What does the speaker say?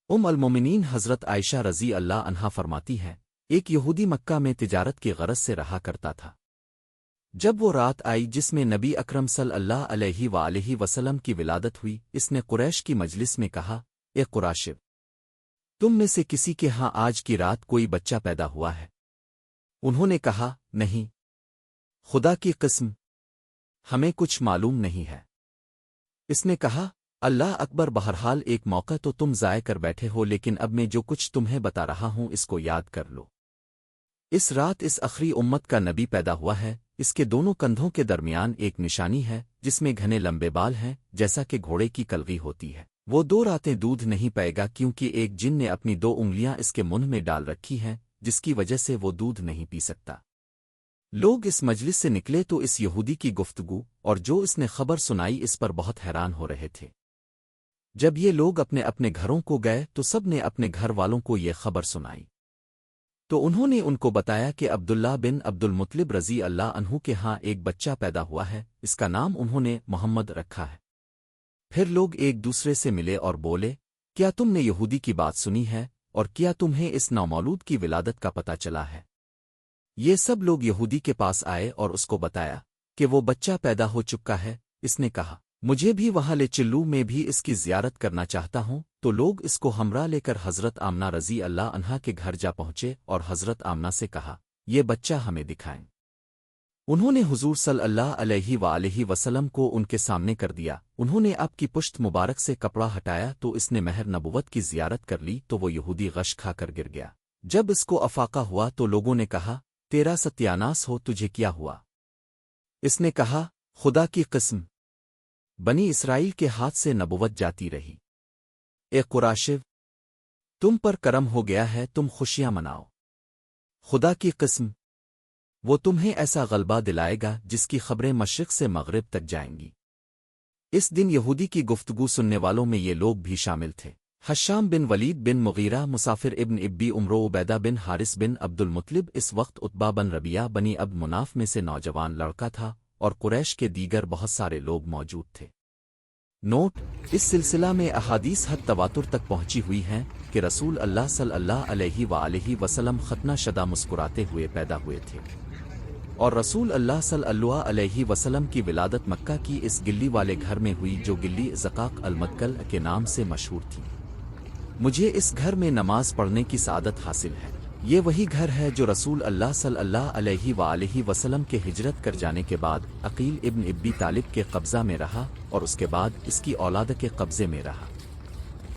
المومنین حضرت عائشہ رضی اللہ عنہا فرماتی ہیں، ایک یہودی مکہ میں تجارت کی غرض سے رہا کرتا تھا۔ جب وہ رات آئی جس میں نبی اکرم صلی اللہ علیہ وآلہ وسلم کی ولادت ہوئی، اس نے قریش کی مجلس میں کہا، اے قراشب، تم میں سے کسی کے ہاں آج کی رات کوئی بچہ پیدا ہوا ہے؟ انہوں نے کہا، نہیں، خدا کی قسم، ہمیں کچھ معلوم نہیں ہے۔ اس نے کہا، اللہ اکبر، بہرحال ایک موقع تو تم ضائع کر بیٹھے ہو، لیکن اب میں جو کچھ تمہیں بتا رہا ہوں اس کو یاد کر لو۔ اس رات اس اخری امت کا نبی پیدا ہوا ہے۔ اس کے دونوں کندھوں کے درمیان ایک نشانی ہے جس میں گھنے لمبے بال ہیں جیسا کہ گھوڑے کی کلغی ہوتی ہے۔ وہ 2 راتیں دودھ نہیں پائے گا کیونکہ ایک جن نے اپنی 2 انگلیاں اس کے منہ میں ڈال رکھی ہیں جس کی وجہ سے وہ دودھ نہیں پی سکتا۔ لوگ اس مجلس سے نکلے تو اس یہودی کی گفتگو اور جو اس نے خبر سنائی اس پر بہت حیران ہو رہے تھے۔ جب یہ لوگ اپنے اپنے گھروں کو گئے تو سب نے اپنے گھر والوں کو یہ خبر سنائی، تو انہوں نے ان کو بتایا کہ عبداللہ بن عبد المطلب رضی اللہ عنہ کے ہاں ایک بچہ پیدا ہوا ہے، اس کا نام انہوں نے محمد رکھا ہے۔ پھر لوگ ایک دوسرے سے ملے اور بولے، کیا تم نے یہودی کی بات سنی ہے اور کیا تمہیں اس نومولود کی ولادت کا پتہ چلا ہے؟ یہ سب لوگ یہودی کے پاس آئے اور اس کو بتایا کہ وہ بچہ پیدا ہو چکا ہے۔ اس نے کہا، مجھے بھی وہاں لے چلو، میں بھی اس کی زیارت کرنا چاہتا ہوں۔ تو لوگ اس کو ہمراہ لے کر حضرت آمنہ رضی اللہ عنہا کے گھر جا پہنچے اور حضرت آمنہ سے کہا، یہ بچہ ہمیں دکھائیں۔ انہوں نے حضور صلی اللہ علیہ وآلہ وسلم کو ان کے سامنے کر دیا۔ انہوں نے آپ کی پشت مبارک سے کپڑا ہٹایا تو اس نے مہر نبوت کی زیارت کر لی، تو وہ یہودی غش کھا کر گر گیا۔ جب اس کو افاقہ ہوا تو لوگوں نے کہا، تیرا ستیاناس ہو، تجھے کیا ہوا؟ اس نے کہا، خدا کی قسم، بنی اسرائیل کے ہاتھ سے نبوت جاتی رہی۔ اے قراشو، تم پر کرم ہو گیا ہے، تم خوشیاں مناؤ۔ خدا کی قسم، وہ تمہیں ایسا غلبہ دلائے گا جس کی خبریں مشرق سے مغرب تک جائیں گی۔ اس دن یہودی کی گفتگو سننے والوں میں یہ لوگ بھی شامل تھے: حشام بن ولید بن مغیرہ، مسافر ابن ابی عمرو، عبیدہ بن حارث بن عبد المطلب۔ اس وقت عتبہ بن ربیعہ بنی عبد مناف میں سے نوجوان لڑکا تھا اور قریش کے دیگر بہت سارے لوگ موجود تھے۔ نوٹ: اس سلسلہ میں احادیث حد تواتر تک پہنچی ہوئی ہیں کہ رسول اللہ صلی اللہ علیہ وآلہ وسلم ختنہ شدہ مسکراتے ہوئے پیدا ہوئے تھے، اور رسول اللہ صلی اللہ علیہ وسلم کی ولادت مکہ کی اس گلی والے گھر میں ہوئی جو گلی زقاق المدکل کے نام سے مشہور تھی۔ مجھے اس گھر میں نماز پڑھنے کی سعادت حاصل ہے۔ یہ وہی گھر ہے جو رسول اللہ صلی اللہ علیہ وآلہ وسلم کے ہجرت کر جانے کے بعد عقیل ابن ابی طالب کے قبضہ میں رہا اور اس کے بعد اس کی اولاد کے قبضے میں رہا۔